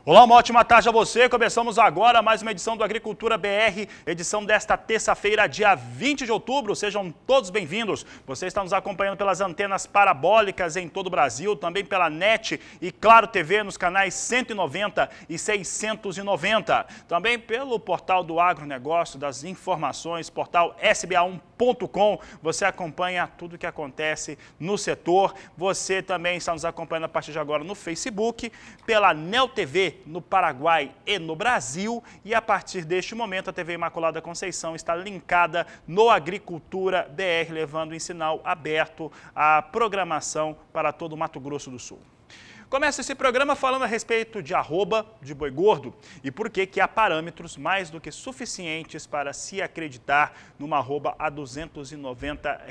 Olá, uma ótima tarde a você. Começamos agora mais uma edição do Agricultura BR, edição desta terça-feira, dia 20 de outubro. Sejam todos bem-vindos. Você está nos acompanhando pelas antenas parabólicas em todo o Brasil, também pela NET e Claro TV nos canais 190 e 690. Também pelo portal do agronegócio, das informações, portal sba1.com. Você acompanha tudo o que acontece no setor. Você também está nos acompanhando a partir de agora no Facebook, pela Neo TV, no Paraguai e no Brasil, e a partir deste momento a TV Imaculada Conceição está linkada no Agricultura BR, levando em sinal aberto a programação para todo o Mato Grosso do Sul. Começa esse programa falando a respeito de arroba de boi gordo e por que há parâmetros mais do que suficientes para se acreditar numa arroba a R$ 290.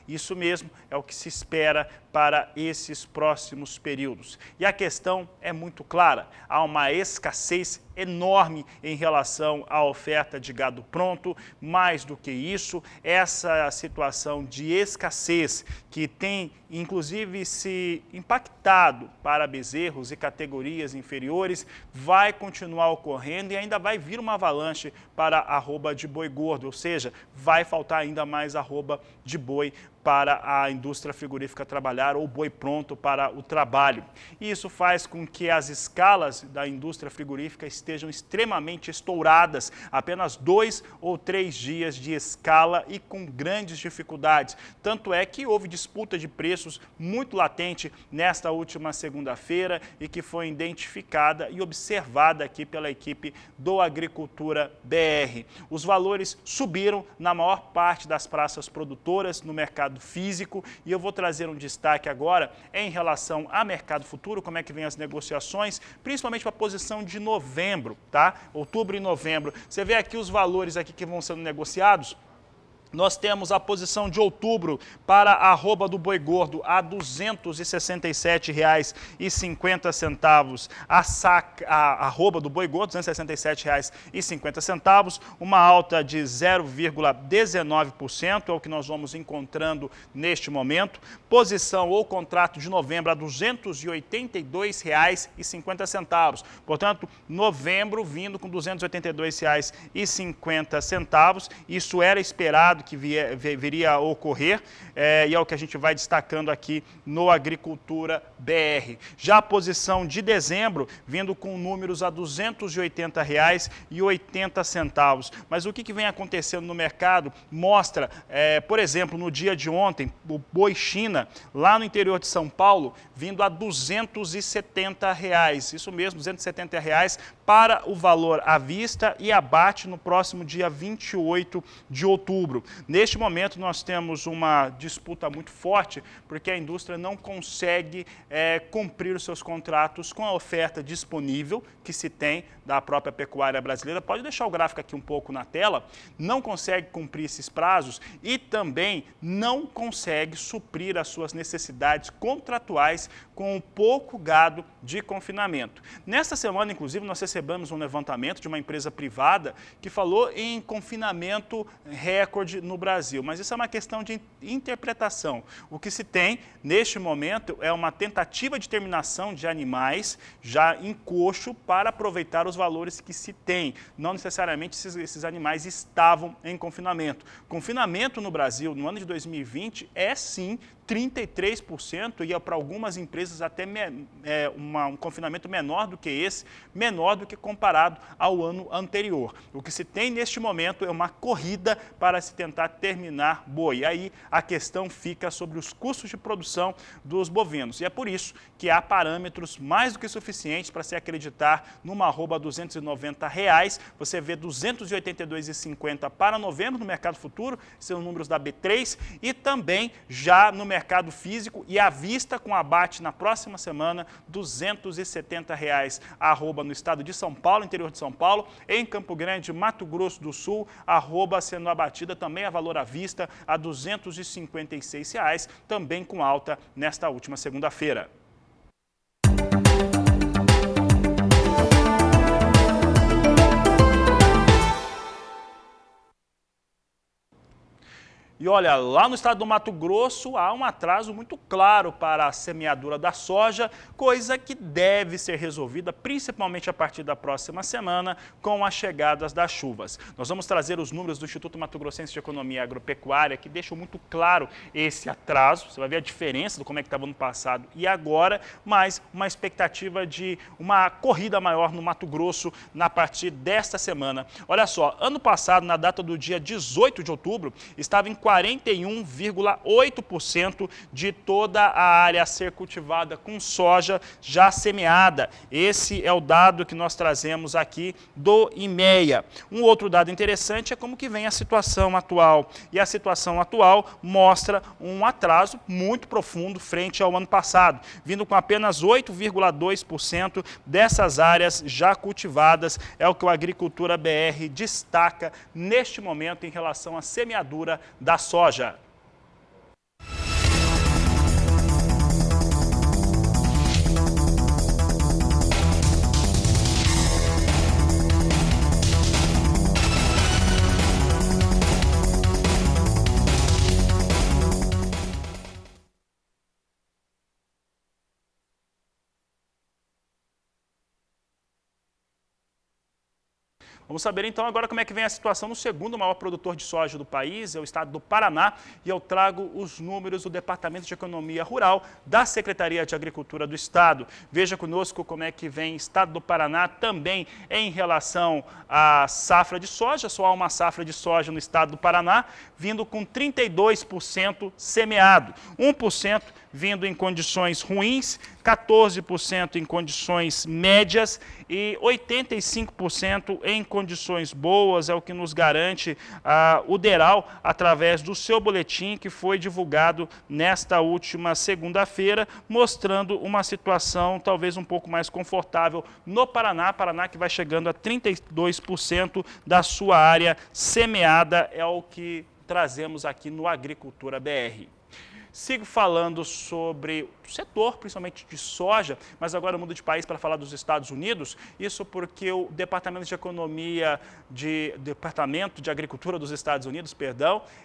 Isso mesmo é o que se espera para esses próximos períodos. E a questão é muito clara, há uma escassez enorme em relação à oferta de gado pronto. Mais do que isso, essa situação de escassez que tem inclusive se impactado para bezerros e categorias inferiores vai continuar ocorrendo e ainda vai vir uma avalanche para a arroba de boi gordo, ou seja, vai faltar ainda mais arroba de boi para a indústria frigorífica trabalhar ou boi pronto para o trabalho. E isso faz com que as escalas da indústria frigorífica estejam extremamente estouradas, apenas 2 ou 3 dias de escala e com grandes dificuldades. Tanto é que houve disputa de preços muito latente nesta última segunda-feira e que foi identificada e observada aqui pela equipe do Agricultura BR. Os valores subiram na maior parte das praças produtoras no mercado físico e eu vou trazer um destaque agora em relação a mercado futuro, como é que vem as negociações, principalmente para a posição de novembro, tá? Outubro e novembro. Você vê aqui os valores aqui que vão sendo negociados. Nós temos a posição de outubro para a arroba do boi gordo a R$ 267,50. A arroba do boi gordo, R$ 267,50. Uma alta de 0,19%, é o que nós vamos encontrando neste momento. Posição ou contrato de novembro a R$ 282,50. Portanto, novembro vindo com R$ 282,50. Isso era esperado que viria a ocorrer e é o que a gente vai destacando aqui no Agricultura BR. Já a posição de dezembro vindo com números a R$ 280,80. Mas o que vem acontecendo no mercado mostra, por exemplo, no dia de ontem, o boi China, lá no interior de São Paulo, vindo a R$ 270. Isso mesmo, R$ 270 para o valor à vista e abate no próximo dia 28 de outubro. Neste momento, nós temos uma disputa muito forte, porque a indústria não consegue cumprir os seus contratos com a oferta disponível que se tem da própria pecuária brasileira. Pode deixar o gráfico aqui um pouco na tela. Não consegue cumprir esses prazos e também não consegue suprir as suas necessidades contratuais com o pouco gado de confinamento. Nesta semana, inclusive, nós recebemos um levantamento de uma empresa privada que falou em confinamento recorde no Brasil, mas isso é uma questão de interpretação. O que se tem neste momento é uma tentativa de terminação de animais já em coxo para aproveitar os valores que se tem. Não necessariamente esses animais estavam em confinamento. Confinamento no Brasil no ano de 2020 é sim 33% e para algumas empresas até um confinamento menor do que esse, menor do que comparado ao ano anterior. O que se tem neste momento é uma corrida para se tentar terminar boi. E aí a questão fica sobre os custos de produção dos bovinos. E é por isso que há parâmetros mais do que suficientes para se acreditar numa arroba R$ 290. Você vê R$ 282,50 para novembro no mercado futuro, são números da B3, e também já no mercado físico e à vista com abate na próxima semana, R$ 270 a arroba no estado de São Paulo, interior de São Paulo, em Campo Grande, Mato Grosso do Sul, a arroba sendo abatida também a valor à vista a R$ 256, também com alta nesta última segunda-feira. E olha, lá no estado do Mato Grosso há um atraso muito claro para a semeadura da soja, coisa que deve ser resolvida principalmente a partir da próxima semana com as chegadas das chuvas. Nós vamos trazer os números do Instituto Mato Grossense de Economia Agropecuária que deixam muito claro esse atraso. Você vai ver a diferença do como é que estava no passado e agora, mas uma expectativa de uma corrida maior no Mato Grosso a partir desta semana. Olha só, ano passado, na data do dia 18 de outubro, estava em 41,8% de toda a área a ser cultivada com soja já semeada. Esse é o dado que nós trazemos aqui do IMEA. Um outro dado interessante é como que vem a situação atual. E a situação atual mostra um atraso muito profundo frente ao ano passado, vindo com apenas 8,2% dessas áreas já cultivadas, é o que o Agricultura BR destaca neste momento em relação à semeadura da soja. Vamos saber então agora como é que vem a situação no segundo maior produtor de soja do país, é o estado do Paraná, e eu trago os números do Departamento de Economia Rural da Secretaria de Agricultura do Estado. Veja conosco como é que vem o estado do Paraná também em relação à safra de soja. Só há uma safra de soja no estado do Paraná, vindo com 32% semeado, 1% vindo em condições ruins, 14% em condições médias e 85% em condições boas, é o que nos garante o DERAL através do seu boletim que foi divulgado nesta última segunda-feira, mostrando uma situação talvez um pouco mais confortável no Paraná. Paraná que vai chegando a 32% da sua área semeada, é o que trazemos aqui no Agricultura BR. Sigo falando sobre o setor, principalmente de soja, mas agora eu mudo de país para falar dos Estados Unidos. Isso porque o Departamento de Agricultura dos Estados Unidos,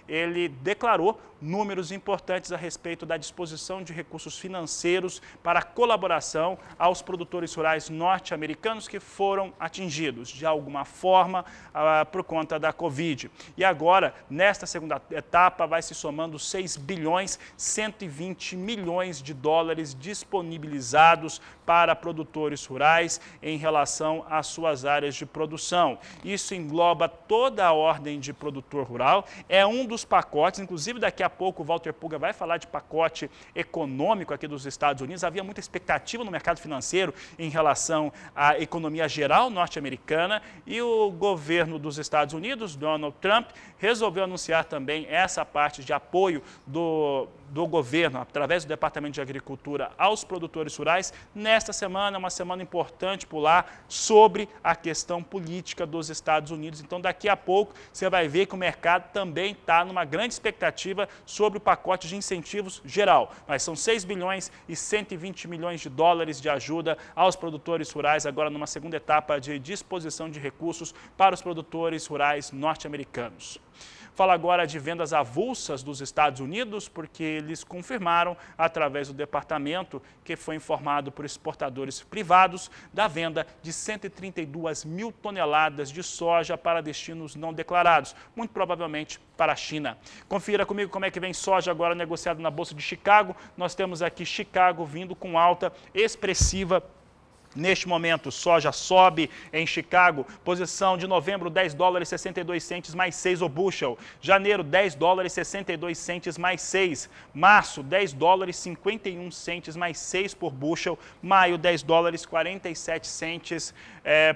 ele declarou números importantes a respeito da disposição de recursos financeiros para colaboração aos produtores rurais norte-americanos que foram atingidos de alguma forma por conta da Covid. E agora, nesta segunda etapa, vai se somando 6 bilhões 120 milhões de dólares disponibilizados para produtores rurais em relação às suas áreas de produção. Isso engloba toda a ordem de produtor rural, é um dos pacotes, inclusive daqui a pouco o Walter Puga vai falar de pacote econômico aqui dos Estados Unidos. Havia muita expectativa no mercado financeiro em relação à economia geral norte-americana e o governo dos Estados Unidos, Donald Trump, resolveu anunciar também essa parte de apoio do governo, através do Departamento de Agricultura, aos produtores rurais. Nesta semana, é uma semana importante por lá, sobre a questão política dos Estados Unidos. Então, daqui a pouco, você vai ver que o mercado também está numa grande expectativa sobre o pacote de incentivos geral. Mas são 6 bilhões e 120 milhões de dólares de ajuda aos produtores rurais, agora numa segunda etapa de disposição de recursos para os produtores rurais norte-americanos. Fala agora de vendas avulsas dos Estados Unidos, porque eles confirmaram, através do departamento, que foi informado por exportadores privados, da venda de 132 mil toneladas de soja para destinos não declarados, muito provavelmente para a China. Confira comigo como é que vem soja agora negociado na Bolsa de Chicago. Nós temos aqui Chicago vindo com alta expressiva. Neste momento, soja sobe em Chicago, posição de novembro, 10 dólares 62 centes mais 6 o bushel. Janeiro, 10 dólares 62 centes mais 6. Março, 10 dólares 51 centes mais 6 por bushel. Maio, 10 dólares 47 centes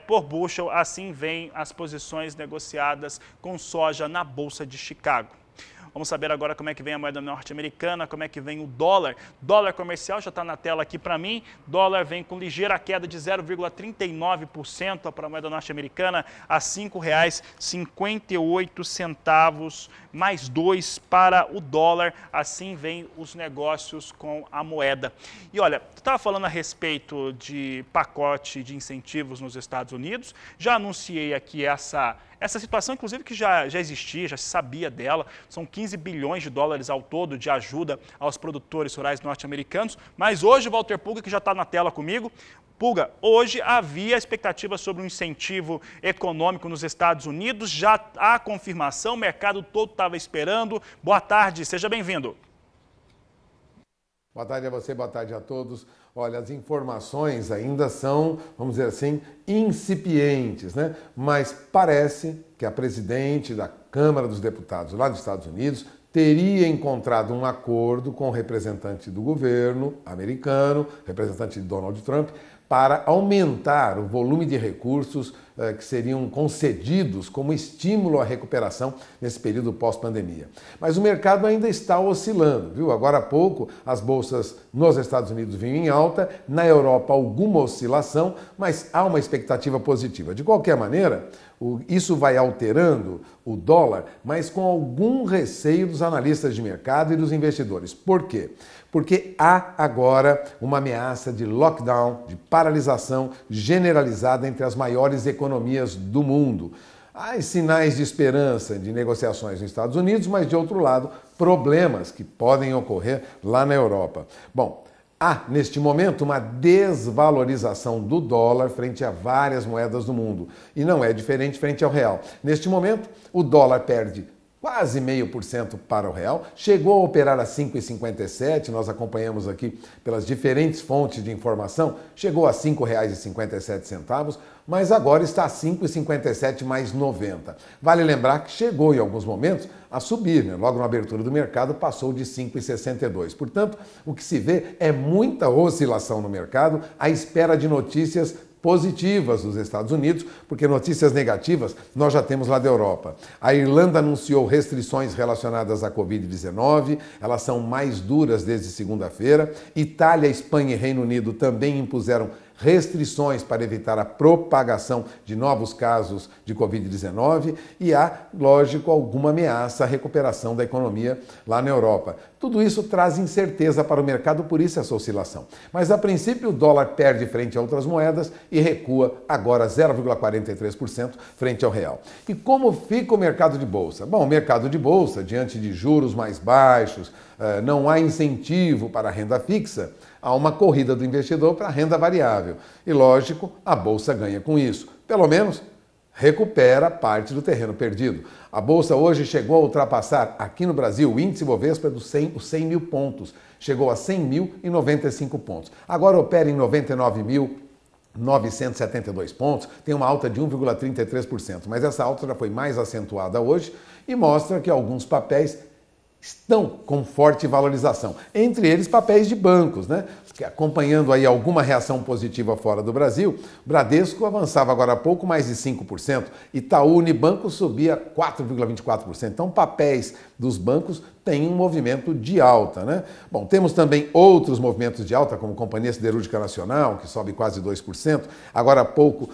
por bushel. Assim vêm as posições negociadas com soja na Bolsa de Chicago. Vamos saber agora como é que vem a moeda norte-americana, como é que vem o dólar. Dólar comercial já está na tela aqui para mim. Dólar vem com ligeira queda de 0,39% para a moeda norte-americana a R$ 5,58 mais 2 para o dólar. Assim vem os negócios com a moeda. E olha, tu estava falando a respeito de pacote de incentivos nos Estados Unidos. Já anunciei aqui essa situação, inclusive, que já existia, já se sabia dela. São 15 15 bilhões de dólares ao todo de ajuda aos produtores rurais norte-americanos. Mas hoje, Walter Pulga, que já está na tela comigo, Pulga, hoje havia expectativa sobre um incentivo econômico nos Estados Unidos, já há confirmação, o mercado todo estava esperando. Boa tarde, seja bem-vindo. Boa tarde a você, boa tarde a todos. Olha, as informações ainda são, vamos dizer assim, incipientes, né? Mas parece que a presidente da Câmara dos Deputados lá dos Estados Unidos teria encontrado um acordo com o representante do governo americano, representante de Donald Trump, para aumentar o volume de recursos que seriam concedidos como estímulo à recuperação nesse período pós-pandemia. Mas o mercado ainda está oscilando, viu? Agora há pouco as bolsas nos Estados Unidos vinham em alta, na Europa alguma oscilação, mas há uma expectativa positiva. De qualquer maneira, isso vai alterando o dólar, mas com algum receio dos analistas de mercado e dos investidores. Por quê? Porque há agora uma ameaça de lockdown, de paralisação generalizada entre as maiores economias do mundo. Há sinais de esperança de negociações nos Estados Unidos, mas, de outro lado, problemas que podem ocorrer lá na Europa. Bom, há, neste momento, uma desvalorização do dólar frente a várias moedas do mundo. E não é diferente frente ao real. Neste momento, o dólar perde quase 0,5% para o real, chegou a operar a 5,57, nós acompanhamos aqui pelas diferentes fontes de informação, chegou a R$ 5,57, mas agora está a 5,57 mais 90. Vale lembrar que chegou em alguns momentos a subir, né? Logo na abertura do mercado passou de 5,62. Portanto, o que se vê é muita oscilação no mercado à espera de notícias positivas dos Estados Unidos, porque notícias negativas nós já temos lá da Europa. A Irlanda anunciou restrições relacionadas à Covid-19, elas são mais duras desde segunda-feira. Itália, Espanha e Reino Unido também impuseram restrições para evitar a propagação de novos casos de Covid-19 e há, lógico, alguma ameaça à recuperação da economia lá na Europa. Tudo isso traz incerteza para o mercado, por isso essa oscilação. Mas, a princípio, o dólar perde frente a outras moedas e recua agora 0,43% frente ao real. E como fica o mercado de bolsa? Bom, o mercado de bolsa, diante de juros mais baixos, não há incentivo para a renda fixa, há uma corrida do investidor para a renda variável. E, lógico, a Bolsa ganha com isso. Pelo menos, recupera parte do terreno perdido. A Bolsa hoje chegou a ultrapassar, aqui no Brasil, o índice Bovespa dos 100 mil pontos. Chegou a 100.095 pontos. Agora opera em 99.972 pontos, tem uma alta de 1,33%. Mas essa alta já foi mais acentuada hoje e mostra que alguns papéis estão com forte valorização, entre eles papéis de bancos, né? Acompanhando aí alguma reação positiva fora do Brasil, Bradesco avançava agora há pouco mais de 5%, Itaú Unibanco subia 4,24%. Então, papéis dos bancos têm um movimento de alta, né? Bom, temos também outros movimentos de alta, como Companhia Siderúrgica Nacional, que sobe quase 2%. Agora há pouco,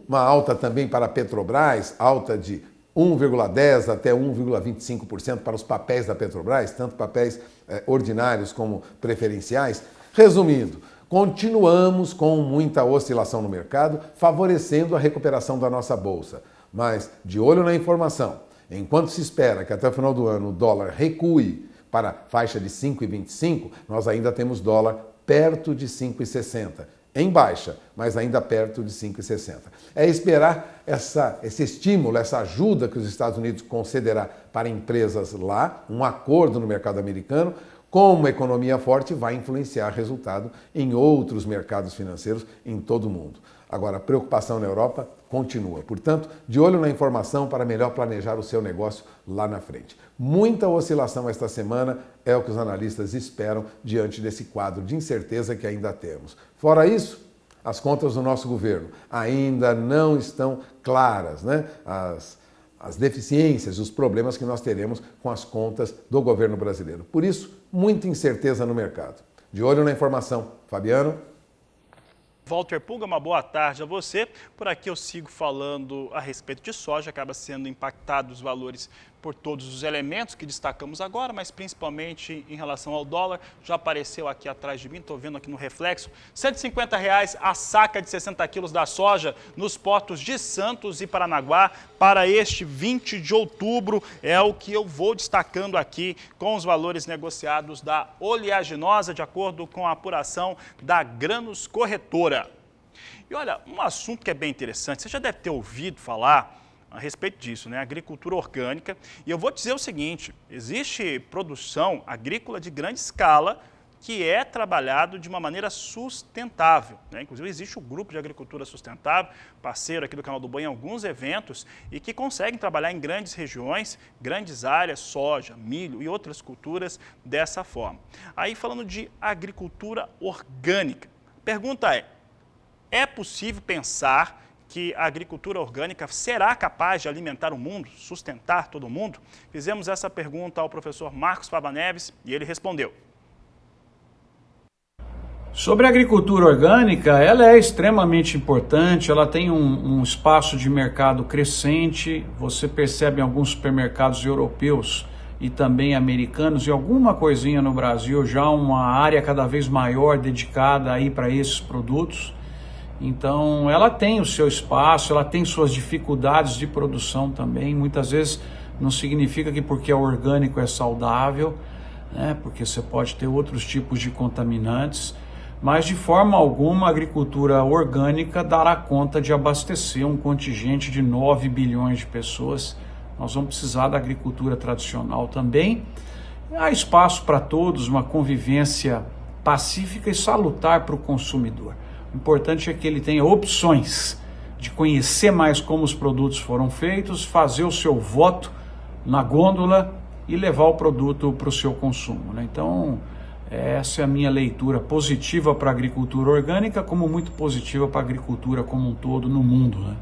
uma alta também para a Petrobras, alta de 1,10% até 1,25% para os papéis da Petrobras, tanto papéis ordinários como preferenciais. Resumindo, continuamos com muita oscilação no mercado, favorecendo a recuperação da nossa bolsa. Mas, de olho na informação, enquanto se espera que até o final do ano o dólar recue para a faixa de 5,25, nós ainda temos dólar perto de 5,60. Em baixa, mas ainda perto de 5,60. É esperar esse estímulo, essa ajuda que os Estados Unidos concederá para empresas lá, um acordo no mercado americano, com uma economia forte vai influenciar resultado em outros mercados financeiros em todo o mundo. Agora, a preocupação na Europa continua. Portanto, de olho na informação para melhor planejar o seu negócio lá na frente. Muita oscilação esta semana é o que os analistas esperam diante desse quadro de incerteza que ainda temos. Fora isso, as contas do nosso governo ainda não estão claras, né? As deficiências, os problemas que nós teremos com as contas do governo brasileiro. Por isso, muita incerteza no mercado. De olho na informação. Fabiano? Walter Pulga, uma boa tarde a você. Por aqui eu sigo falando a respeito de soja, acaba sendo impactado os valores por todos os elementos que destacamos agora, mas principalmente em relação ao dólar. Já apareceu aqui atrás de mim, estou vendo aqui no reflexo, R$ 150 a saca de 60 quilos da soja nos portos de Santos e Paranaguá para este 20 de outubro. É o que eu vou destacando aqui com os valores negociados da oleaginosa, de acordo com a apuração da Grãos Corretora. E olha, um assunto que é bem interessante, você já deve ter ouvido falar a respeito disso, né? Agricultura orgânica. E eu vou dizer o seguinte, existe produção agrícola de grande escala que é trabalhado de uma maneira sustentável, né? Inclusive existe o Grupo de Agricultura Sustentável, parceiro aqui do Canal do Boi em alguns eventos e que conseguem trabalhar em grandes regiões, grandes áreas, soja, milho e outras culturas dessa forma. Aí falando de agricultura orgânica, a pergunta é possível pensar que a agricultura orgânica será capaz de alimentar o mundo, sustentar todo mundo? Fizemos essa pergunta ao professor Marcos Fava Neves e ele respondeu. Sobre a agricultura orgânica, ela é extremamente importante, ela tem um espaço de mercado crescente. Você percebe em alguns supermercados europeus e também americanos e alguma coisinha no Brasil já uma área cada vez maior dedicada aí para esses produtos. Então, ela tem o seu espaço, ela tem suas dificuldades de produção também. Muitas vezes não significa que porque é orgânico é saudável, né? Porque você pode ter outros tipos de contaminantes. Mas, de forma alguma, a agricultura orgânica dará conta de abastecer um contingente de 9 bilhões de pessoas. Nós vamos precisar da agricultura tradicional também. Há espaço para todos, uma convivência pacífica e salutar para o consumidor. O importante é que ele tenha opções de conhecer mais como os produtos foram feitos, fazer o seu voto na gôndola e levar o produto para o seu consumo, né? Então, essa é a minha leitura positiva para a agricultura orgânica, como muito positiva para a agricultura como um todo no mundo, né?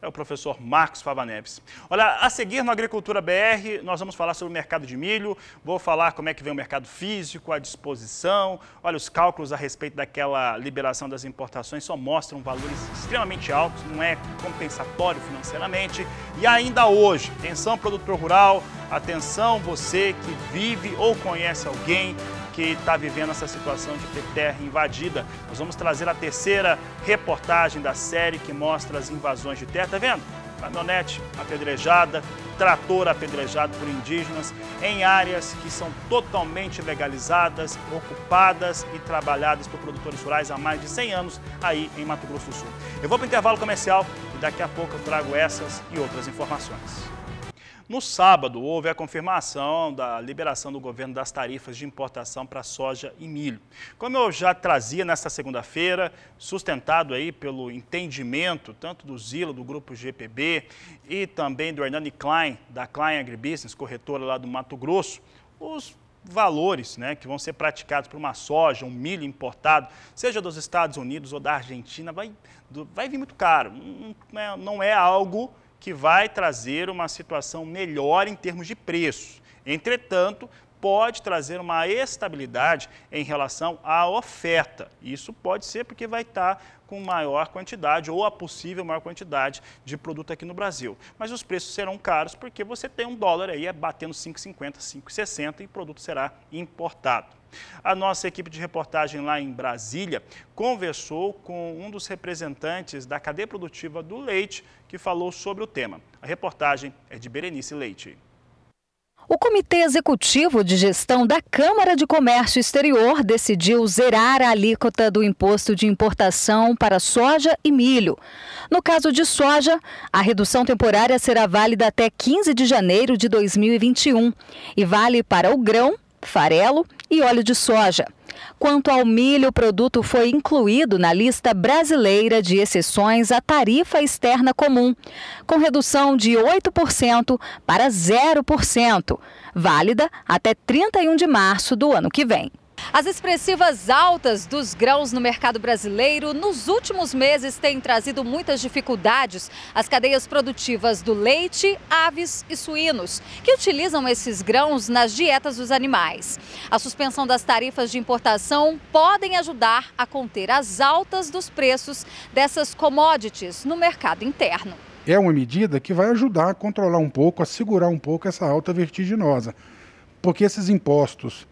É o professor Marcos Fava Neves. Olha, a seguir no Agricultura BR, nós vamos falar sobre o mercado de milho, vou falar como é que vem o mercado físico, a disposição, olha, os cálculos a respeito daquela liberação das importações só mostram valores extremamente altos, não é compensatório financeiramente. E ainda hoje, atenção produtor rural, atenção você que vive ou conhece alguém que está vivendo essa situação de ter terra invadida. Nós vamos trazer a terceira reportagem da série que mostra as invasões de terra. Tá vendo? Caminhonete apedrejada, trator apedrejado por indígenas em áreas que são totalmente legalizadas, ocupadas e trabalhadas por produtores rurais há mais de 100 anos aí em Mato Grosso do Sul. Eu vou para o intervalo comercial e daqui a pouco eu trago essas e outras informações. No sábado, houve a confirmação da liberação do governo das tarifas de importação para soja e milho. Como eu já trazia nesta segunda-feira, sustentado aí pelo entendimento tanto do Zila, do grupo GPB, e também do Hernani Klein, da Klein Agribusiness, corretora lá do Mato Grosso, os valores, né, que vão ser praticados por uma soja, um milho importado, seja dos Estados Unidos ou da Argentina, vai vir muito caro. Não é algo que vai trazer uma situação melhor em termos de preço. Entretanto, pode trazer uma estabilidade em relação à oferta. Isso pode ser porque vai estar com maior quantidade ou a possível maior quantidade de produto aqui no Brasil. Mas os preços serão caros porque você tem um dólar aí batendo 5,50, 5,60 e o produto será importado. A nossa equipe de reportagem lá em Brasília conversou com um dos representantes da cadeia produtiva do leite que falou sobre o tema. A reportagem é de Berenice Leite. O Comitê Executivo de Gestão da Câmara de Comércio Exterior decidiu zerar a alíquota do imposto de importação para soja e milho. No caso de soja, a redução temporária será válida até 15 de janeiro de 2021 e vale para o grão, farelo e óleo de soja. Quanto ao milho, o produto foi incluído na lista brasileira de exceções à tarifa externa comum, com redução de 8% para 0%, válida até 31 de março do ano que vem. As expressivas altas dos grãos no mercado brasileiro nos últimos meses têm trazido muitas dificuldades às cadeias produtivas do leite, aves e suínos, que utilizam esses grãos nas dietas dos animais. A suspensão das tarifas de importação podem ajudar a conter as altas dos preços dessas commodities no mercado interno. é uma medida que vai ajudar a controlar um pouco, a segurar um pouco essa alta vertiginosa. Porque esses impostos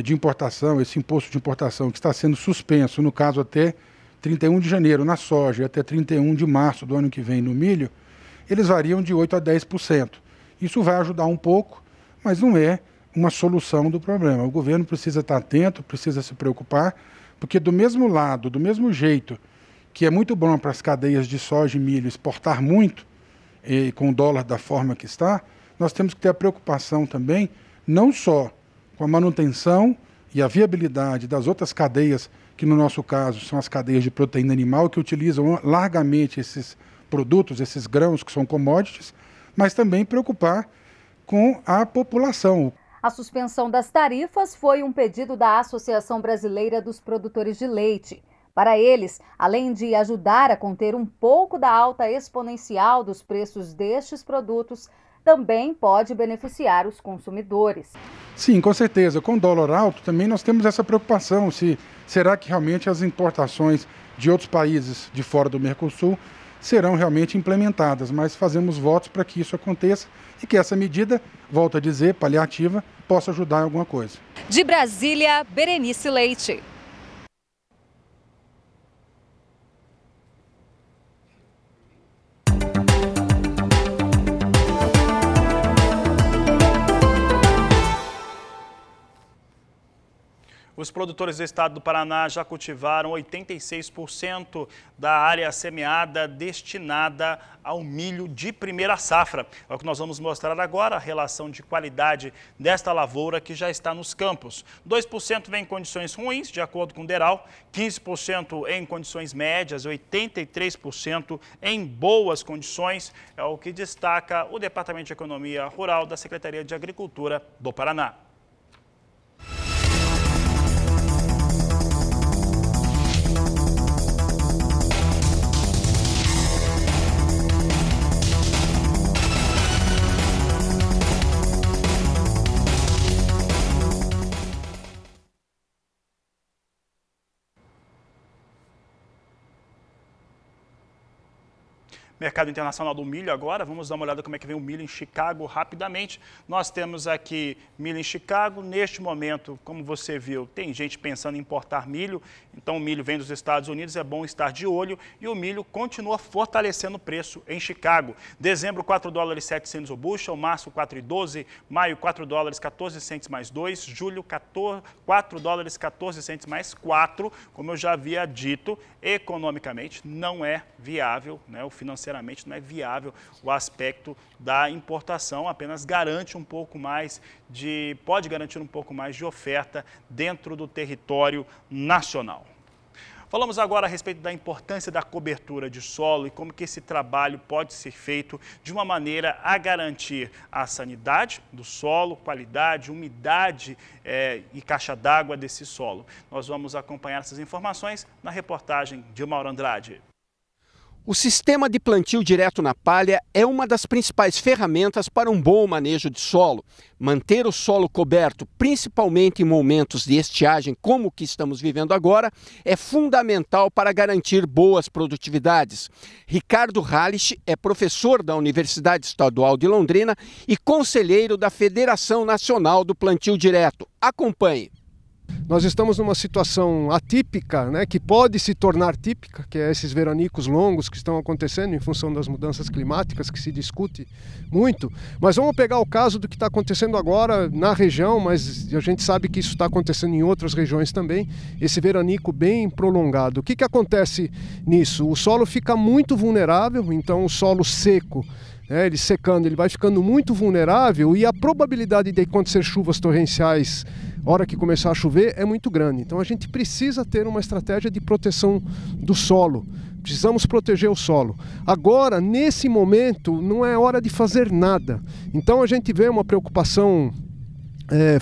de importação, esse imposto de importação que está sendo suspenso, no caso até 31 de janeiro na soja e até 31 de março do ano que vem no milho, eles variam de 8% a 10%. Isso vai ajudar um pouco, mas não é uma solução do problema. O governo precisa estar atento, precisa se preocupar, porque do mesmo lado, do mesmo jeito que é muito bom para as cadeias de soja e milho exportar muito, com o dólar da forma que está, nós temos que ter a preocupação também, não só com a manutenção e a viabilidade das outras cadeias, que no nosso caso são as cadeias de proteína animal, que utilizam largamente esses produtos, esses grãos que são commodities, mas também preocupar com a população. A suspensão das tarifas foi um pedido da Associação Brasileira dos Produtores de Leite. Para eles, além de ajudar a conter um pouco da alta exponencial dos preços destes produtos, também pode beneficiar os consumidores. Sim, com certeza. Com o dólar alto também nós temos essa preocupação. Será que realmente as importações de outros países de fora do Mercosul serão realmente implementadas? Mas fazemos votos para que isso aconteça e que essa medida, volto a dizer, paliativa, possa ajudar em alguma coisa. De Brasília, Berenice Leite. Os produtores do estado do Paraná já cultivaram 86% da área semeada destinada ao milho de primeira safra. É o que nós vamos mostrar agora, a relação de qualidade desta lavoura que já está nos campos. 2% vem em condições ruins, de acordo com o DERAL, 15% em condições médias, 83% em boas condições. É o que destaca o Departamento de Economia Rural da Secretaria de Agricultura do Paraná. Mercado internacional do milho agora, vamos dar uma olhada como é que vem o milho em Chicago rapidamente. Nós temos aqui milho em Chicago, neste momento, como você viu, tem gente pensando em importar milho, então o milho vem dos Estados Unidos, é bom estar de olho e o milho continua fortalecendo o preço em Chicago. Dezembro, 4 dólares 7 centos o bushel, março 4,12, maio 4 dólares 14 centos mais 2, julho 4 dólares 14 centos mais 4, como eu já havia dito, economicamente não é viável, né, o financeiramente não é viável o aspecto da importação, apenas garante um pouco mais pode garantir um pouco mais de oferta dentro do território nacional. Falamos agora a respeito da importância da cobertura de solo e como que esse trabalho pode ser feito de uma maneira a garantir a sanidade do solo, qualidade, umidade e caixa d'água desse solo. Nós vamos acompanhar essas informações na reportagem de Mauro Andrade. O sistema de plantio direto na palha é uma das principais ferramentas para um bom manejo de solo. Manter o solo coberto, principalmente em momentos de estiagem como o que estamos vivendo agora, é fundamental para garantir boas produtividades. Ricardo Hallich é professor da Universidade Estadual de Londrina e conselheiro da Federação Nacional do Plantio Direto. Acompanhe. Nós estamos numa situação atípica, né, que pode se tornar típica, que é esses veranicos longos que estão acontecendo em função das mudanças climáticas, que se discute muito. Mas vamos pegar o caso do que está acontecendo agora na região, mas a gente sabe que isso está acontecendo em outras regiões também, esse veranico bem prolongado. O que acontece nisso? O solo fica muito vulnerável, então o solo seco, ele secando, ele vai ficando muito vulnerável e a probabilidade de acontecer chuvas torrenciais hora que começar a chover é muito grande. Então a gente precisa ter uma estratégia de proteção do solo. Precisamos proteger o solo. Agora, nesse momento, não é hora de fazer nada. Então a gente vê uma preocupação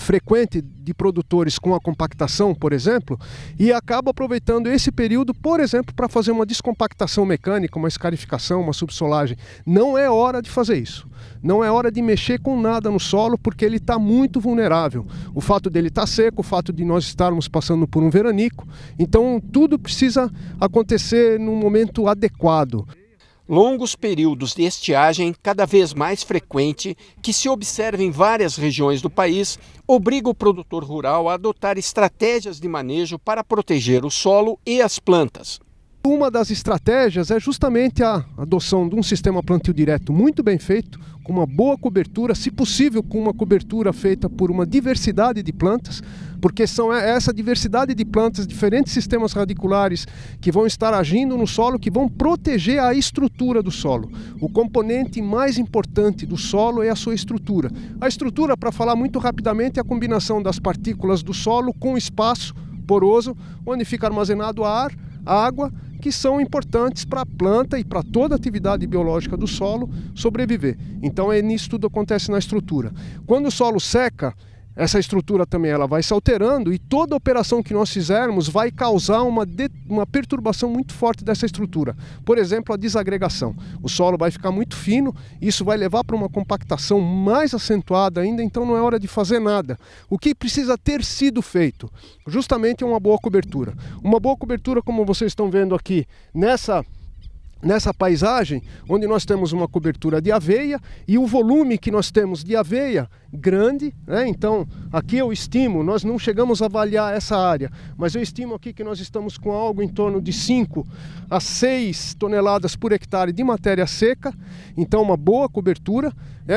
frequente de produtores com a compactação, por exemplo, e acaba aproveitando esse período, por exemplo, para fazer uma descompactação mecânica, uma escarificação, uma subsolagem. Não é hora de fazer isso. Não é hora de mexer com nada no solo, porque ele está muito vulnerável. O fato dele estar seco, o fato de nós estarmos passando por um veranico. Então, tudo precisa acontecer num momento adequado. Longos períodos de estiagem, cada vez mais frequente, que se observa em várias regiões do país, obriga o produtor rural a adotar estratégias de manejo para proteger o solo e as plantas. Uma das estratégias é justamente a adoção de um sistema plantio direto muito bem feito, com uma boa cobertura, se possível com uma cobertura feita por uma diversidade de plantas, porque são essa diversidade de plantas, diferentes sistemas radiculares que vão estar agindo no solo, que vão proteger a estrutura do solo. O componente mais importante do solo é a sua estrutura. A estrutura, para falar muito rapidamente, é a combinação das partículas do solo com o espaço poroso, onde fica armazenado ar, água, que são importantes para a planta e para toda a atividade biológica do solo sobreviver. Então nisso tudo acontece na estrutura. Quando o solo seca, essa estrutura também ela vai se alterando e toda operação que nós fizermos vai causar uma perturbação muito forte dessa estrutura. Por exemplo, a desagregação. O solo vai ficar muito fino, isso vai levar para uma compactação mais acentuada ainda, então não é hora de fazer nada. O que precisa ter sido feito? Justamente é uma boa cobertura. Uma boa cobertura, como vocês estão vendo aqui nessa paisagem, onde nós temos uma cobertura de aveia e o volume que nós temos de aveia grande, né? Então aqui eu estimo, nós não chegamos a avaliar essa área, mas eu estimo aqui que nós estamos com algo em torno de 5 a 6 toneladas por hectare de matéria seca, então uma boa cobertura.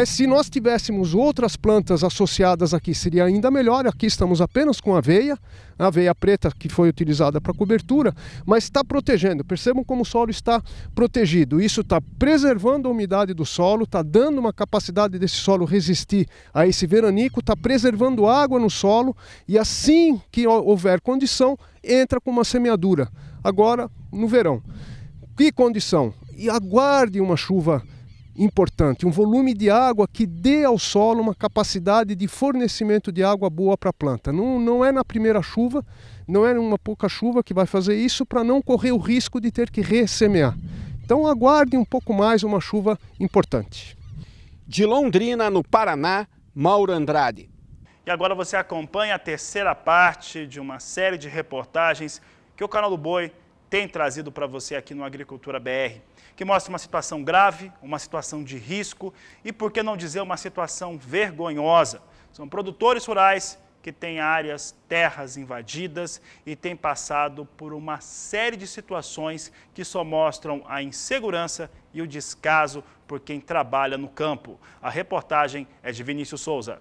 Se nós tivéssemos outras plantas associadas aqui seria ainda melhor. Aqui estamos apenas com aveia, a aveia preta que foi utilizada para cobertura, mas está protegendo. Percebam como o solo está protegido. Isso está preservando a umidade do solo, está dando uma capacidade desse solo resistir a esse veranico, está preservando água no solo e assim que houver condição, entra com uma semeadura. Agora, no verão. Que condição? E aguarde uma chuva importante, um volume de água que dê ao solo uma capacidade de fornecimento de água boa para a planta. Não é na primeira chuva, não é uma pouca chuva que vai fazer isso para não correr o risco de ter que ressemear. Então aguarde um pouco mais uma chuva importante. De Londrina, no Paraná, Mauro Andrade. E agora você acompanha a terceira parte de uma série de reportagens que o Canal do Boi tem trazido para você aqui no Agricultura BR, que mostra uma situação grave, uma situação de risco e, por que não dizer, uma situação vergonhosa. São produtores rurais que têm áreas, terras invadidas e têm passado por uma série de situações que só mostram a insegurança e o descaso por quem trabalha no campo. A reportagem é de Vinícius Souza.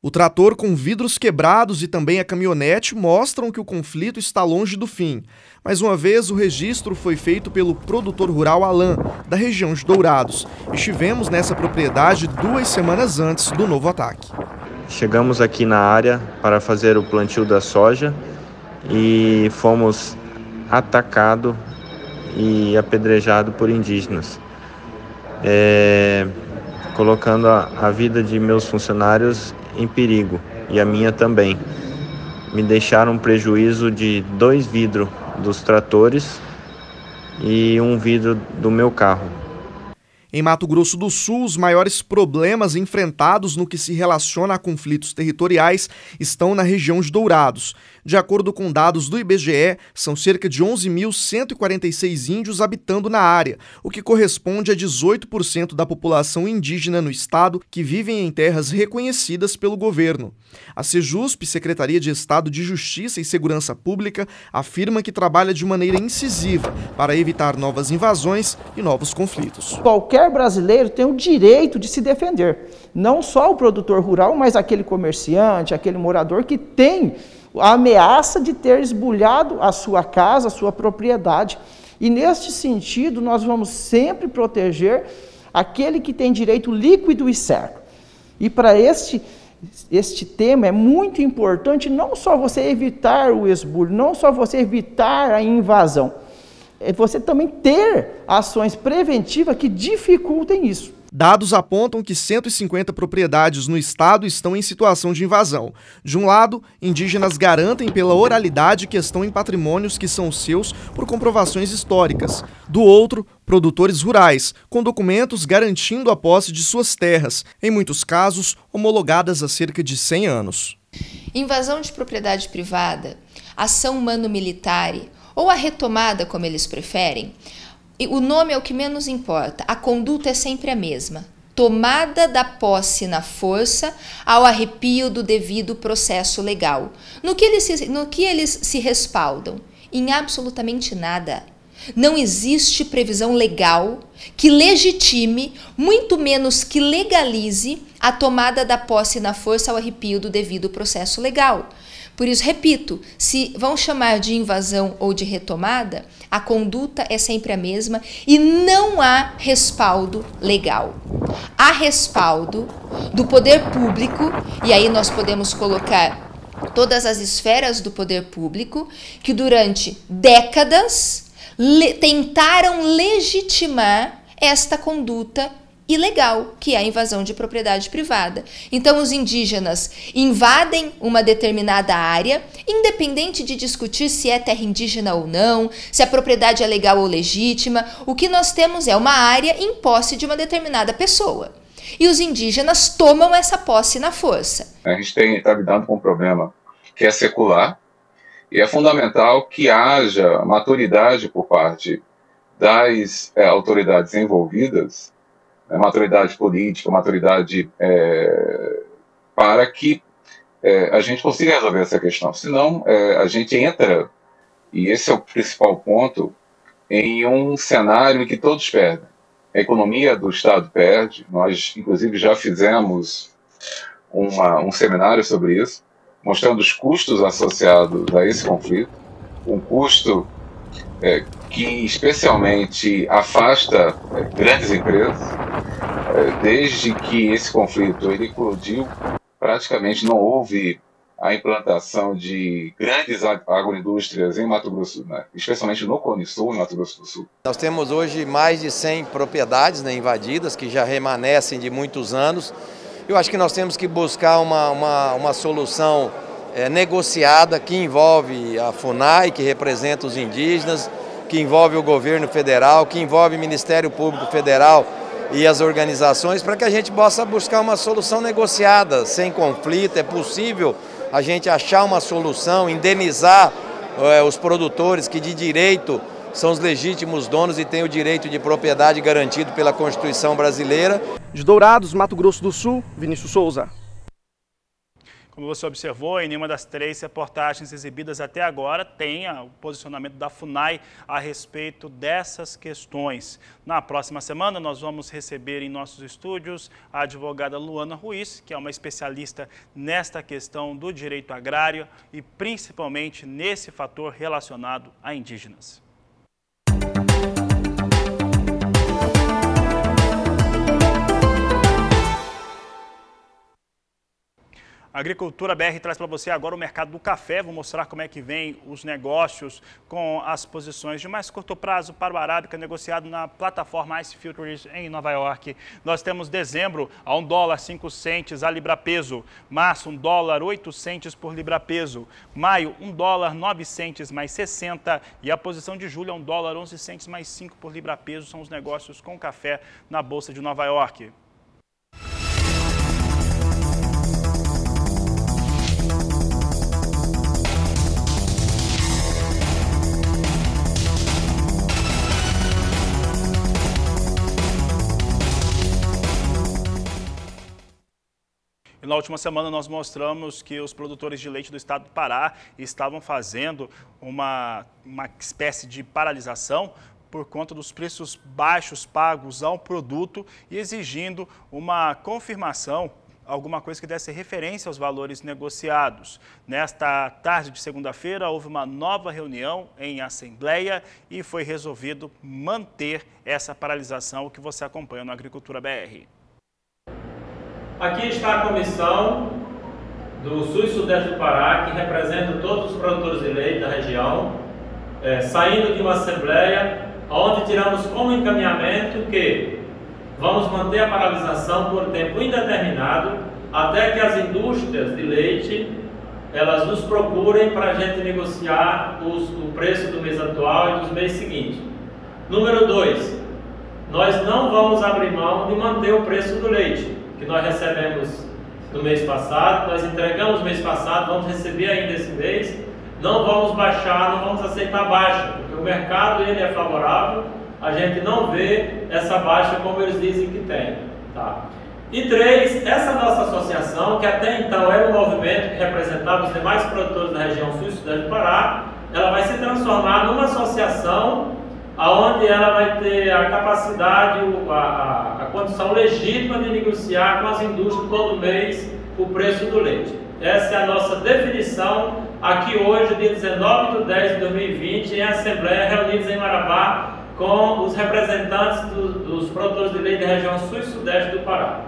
O trator com vidros quebrados e também a caminhonete mostram que o conflito está longe do fim. Mais uma vez, o registro foi feito pelo produtor rural Alain, da região de Dourados. Estivemos nessa propriedade 2 semanas antes do novo ataque. Chegamos aqui na área para fazer o plantio da soja e fomos atacados e apedrejados por indígenas, colocando a vida de meus funcionários em perigo e a minha também. Me deixaram um prejuízo de 2 vidros dos tratores e 1 vidro do meu carro. Em Mato Grosso do Sul, os maiores problemas enfrentados no que se relaciona a conflitos territoriais estão na região de Dourados. De acordo com dados do IBGE, são cerca de 11.146 índios habitando na área, o que corresponde a 18% da população indígena no estado que vivem em terras reconhecidas pelo governo. A Sejusp, Secretaria de Estado de Justiça e Segurança Pública, afirma que trabalha de maneira incisiva para evitar novas invasões e novos conflitos. Qualquer brasileiro tem o direito de se defender. Não só o produtor rural, mas aquele comerciante, aquele morador que tem a ameaça de ter esbulhado a sua casa, a sua propriedade. E neste sentido, nós vamos sempre proteger aquele que tem direito líquido e certo. E para este tema é muito importante não só você evitar o esbulho, não só você evitar a invasão, é você também ter ações preventivas que dificultem isso. Dados apontam que 150 propriedades no estado estão em situação de invasão. De um lado, indígenas garantem pela oralidade que estão em patrimônios que são seus por comprovações históricas. Do outro, produtores rurais, com documentos garantindo a posse de suas terras, em muitos casos homologadas há cerca de 100 anos. Invasão de propriedade privada, ação humano-militar ou a retomada, como eles preferem, o nome é o que menos importa, a conduta é sempre a mesma. Tomada da posse na força ao arrepio do devido processo legal. No que eles se respaldam? Em absolutamente nada. Não existe previsão legal que legitime, muito menos que legalize, a tomada da posse na força ao arrepio do devido processo legal. Por isso, repito, se vão chamar de invasão ou de retomada, a conduta é sempre a mesma e não há respaldo legal. Há respaldo do poder público, e aí nós podemos colocar todas as esferas do poder público, que durante décadas tentaram legitimar esta conduta ilegal, que é a invasão de propriedade privada. Então, os indígenas invadem uma determinada área, independente de discutir se é terra indígena ou não, se a propriedade é legal ou legítima, o que nós temos é uma área em posse de uma determinada pessoa. E os indígenas tomam essa posse na força. A gente está lidando com um problema que é secular, e é fundamental que haja maturidade por parte das autoridades envolvidas, maturidade política, maturidade para que a gente consiga resolver essa questão. Senão, a gente entra, e esse é o principal ponto, em um cenário em que todos perdem. A economia do Estado perde. Nós, inclusive, já fizemos um seminário sobre isso, mostrando os custos associados a esse conflito, um custo que especialmente afasta grandes empresas. Desde que esse conflito ele eclodiu, praticamente não houve a implantação de grandes agroindústrias em Mato Grosso, né? Especialmente no Cone Sul, em Mato Grosso do Sul. Nós temos hoje mais de 100 propriedades, né, invadidas, que já remanescem de muitos anos. Eu acho que nós temos que buscar uma solução negociada que envolve a FUNAI, que representa os indígenas, que envolve o governo federal, que envolve o Ministério Público Federal e as organizações, para que a gente possa buscar uma solução negociada, sem conflito. É possível a gente achar uma solução, indenizar os produtores que de direito são os legítimos donos e têm o direito de propriedade garantido pela Constituição brasileira. De Dourados, Mato Grosso do Sul, Vinícius Souza. Como você observou, em nenhuma das 3 reportagens exibidas até agora tem o posicionamento da FUNAI a respeito dessas questões. Na próxima semana, nós vamos receber em nossos estúdios a advogada Luana Ruiz, que é uma especialista nesta questão do direito agrário e principalmente nesse fator relacionado a indígenas. A Agricultura BR traz para você agora o mercado do café. Vou mostrar como é que vem os negócios com as posições de mais curto prazo para o arábica negociado na plataforma Ice Futures em Nova York. Nós temos dezembro a $1,05 a libra peso, março $1,08 por libra peso, maio $1,09 mais 60 e a posição de julho é $1,11 mais 5 por libra peso. São os negócios com café na Bolsa de Nova York. E na última semana nós mostramos que os produtores de leite do estado do Pará estavam fazendo uma espécie de paralisação por conta dos preços baixos pagos ao produto e exigindo uma confirmação, alguma coisa que desse referência aos valores negociados. Nesta tarde de segunda-feira houve uma nova reunião em assembleia e foi resolvido manter essa paralisação, o que você acompanha no Agricultura BR. Aqui está a comissão do Sul e Sudeste do Pará, que representa todos os produtores de leite da região, saindo de uma assembleia onde tiramos como encaminhamento que vamos manter a paralisação por tempo indeterminado até que as indústrias de leite elas nos procurem para a gente negociar o preço do mês atual e dos meses seguintes. Número 2, nós não vamos abrir mão de manter o preço do leite que nós recebemos no mês passado, nós entregamos no mês passado, vamos receber ainda esse mês, não vamos baixar, não vamos aceitar baixa, porque o mercado ele é favorável a gente não vê essa baixa como eles dizem que tem. Tá? E 3, essa nossa associação, que até então era um movimento que representava os demais produtores da região sul e sudeste do Pará, ela vai se transformar numa associação onde ela vai ter a capacidade, a condição legítima de negociar com as indústrias todo mês o preço do leite. Essa é a nossa definição aqui hoje, dia 19/10/2020, em Assembleia, reunidos em Marabá, com os representantes dos produtores de leite da região sul e sudeste do Pará.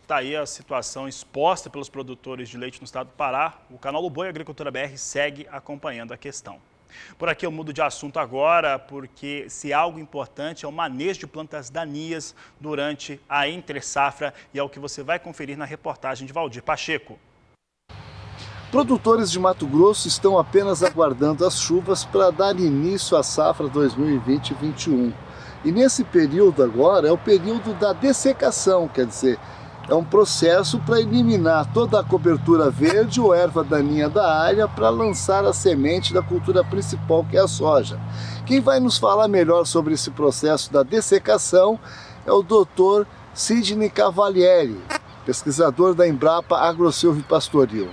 Está aí a situação exposta pelos produtores de leite no estado do Pará. O canal do Boi Agricultura BR segue acompanhando a questão. Por aqui eu mudo de assunto agora, porque se algo importante é o manejo de plantas daninhas durante a entre-safra, e é o que você vai conferir na reportagem de Valdir Pacheco. Produtores de Mato Grosso estão apenas aguardando as chuvas para dar início à safra 2020-21. E nesse período agora é o período da dessecação, quer dizer, é um processo para eliminar toda a cobertura verde ou erva daninha da área para lançar a semente da cultura principal, que é a soja. Quem vai nos falar melhor sobre esse processo da dessecação é o Dr. Sidney Cavalieri, pesquisador da Embrapa Agrosilvio Pastoril.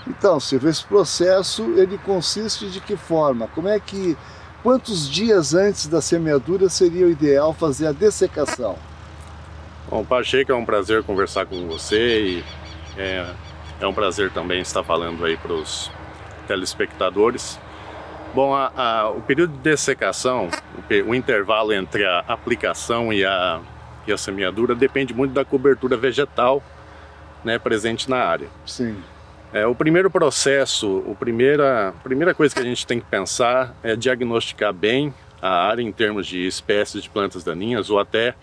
Então, Silvio, esse processo ele consiste de que forma? Quantos dias antes da semeadura seria o ideal fazer a dessecação? Bom, Pacheco, é um prazer conversar com você e é um prazer também estar falando aí para os telespectadores. Bom, o período de dessecação, o intervalo entre a aplicação e a semeadura depende muito da cobertura vegetal, né, presente na área. Sim. O primeiro processo, a primeira coisa que a gente tem que pensar é diagnosticar bem a área em termos de espécies de plantas daninhas ou até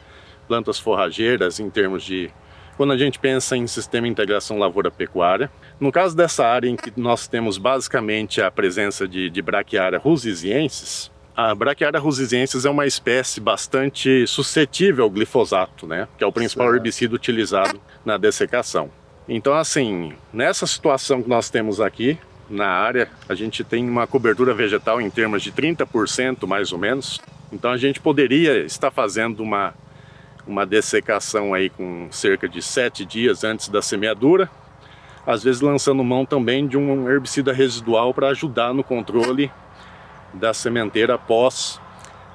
plantas forrageiras em termos de... Quando a gente pensa em sistema de integração lavoura-pecuária. No caso dessa área em que nós temos basicamente a presença de Brachiaria rusiziensis, a Brachiaria rusiziensis é uma espécie bastante suscetível ao glifosato, né? Que é o principal herbicida utilizado na dessecação. Então, assim, nessa situação que nós temos aqui, na área, a gente tem uma cobertura vegetal em termos de 30% mais ou menos. Então a gente poderia estar fazendo uma dessecação aí com cerca de 7 dias antes da semeadura, às vezes lançando mão também de um herbicida residual para ajudar no controle da sementeira após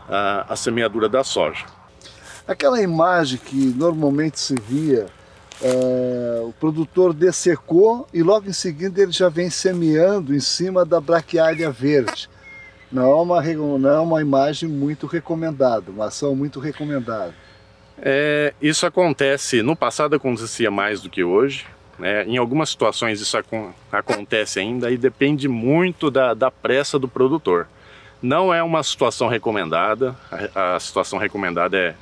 a semeadura da soja. Aquela imagem que normalmente se via, o produtor dessecou e logo em seguida ele já vem semeando em cima da braquiária verde. Não é uma imagem muito recomendada, uma ação muito recomendada. Isso acontece, no passado acontecia mais do que hoje, né? Em algumas situações isso acontece ainda e depende muito da pressa do produtor. Não é uma situação recomendada, a situação recomendada é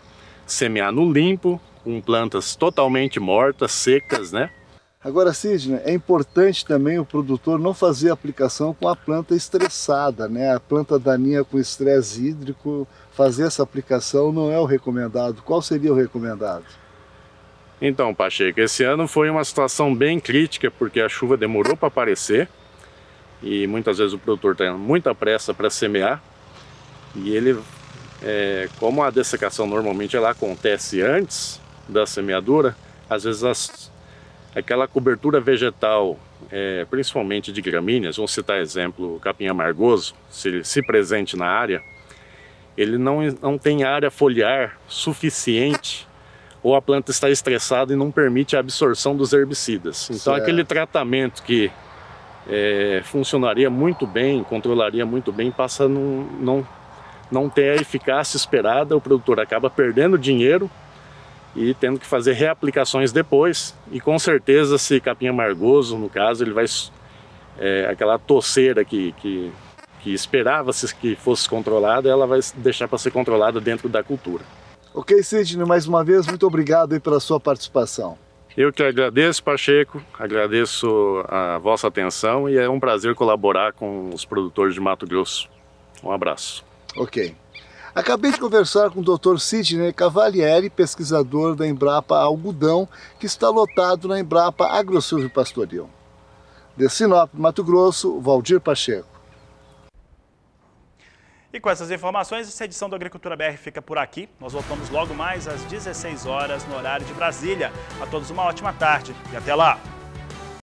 semear no limpo, com plantas totalmente mortas, secas, né? Agora, Sidney, é importante também o produtor não fazer aplicação com a planta estressada, né? A planta daninha com estresse hídrico, fazer essa aplicação não é o recomendado. Qual seria o recomendado? Então, Pacheco, esse ano foi uma situação bem crítica, porque a chuva demorou para aparecer e muitas vezes o produtor tem muita pressa para semear e ele, como a dessecação normalmente ela acontece antes da semeadura, às vezes aquela cobertura vegetal, principalmente de gramíneas, vamos citar exemplo, o capim amargoso, se presente na área, ele não tem área foliar suficiente ou a planta está estressada e não permite a absorção dos herbicidas. Então aquele tratamento que funcionaria muito bem, controlaria muito bem, passa a não ter a eficácia esperada, o produtor acaba perdendo dinheiro e tendo que fazer reaplicações depois, e com certeza se capim amargoso, no caso, ele vai aquela toceira que esperava-se que fosse controlada, ela vai deixar para ser controlada dentro da cultura. Ok, Sidney, mais uma vez, muito obrigado aí pela sua participação. Eu que agradeço, Pacheco, agradeço a vossa atenção e é um prazer colaborar com os produtores de Mato Grosso. Um abraço. Ok. Acabei de conversar com o Dr. Sidney Cavalieri, pesquisador da Embrapa Algodão, que está lotado na Embrapa Agrosilvio Pastoril. De Sinop, Mato Grosso, Valdir Pacheco. E com essas informações, essa edição do Agricultura BR fica por aqui. Nós voltamos logo mais às 16 horas no horário de Brasília. A todos uma ótima tarde e até lá!